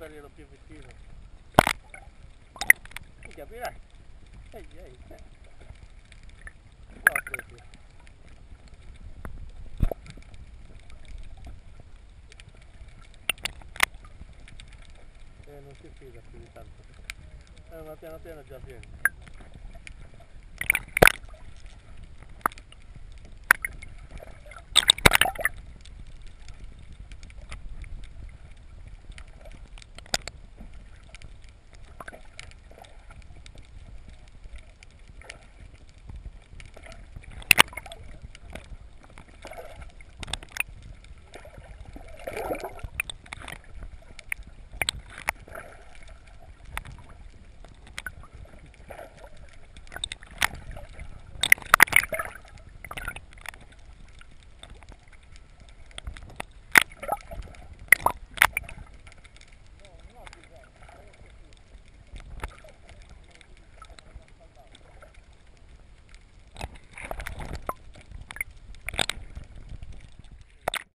portarglielo più vicino. Tu capirai. Ehi. No, proprio. Non si fida più di tanto. Ma piano piano già viene.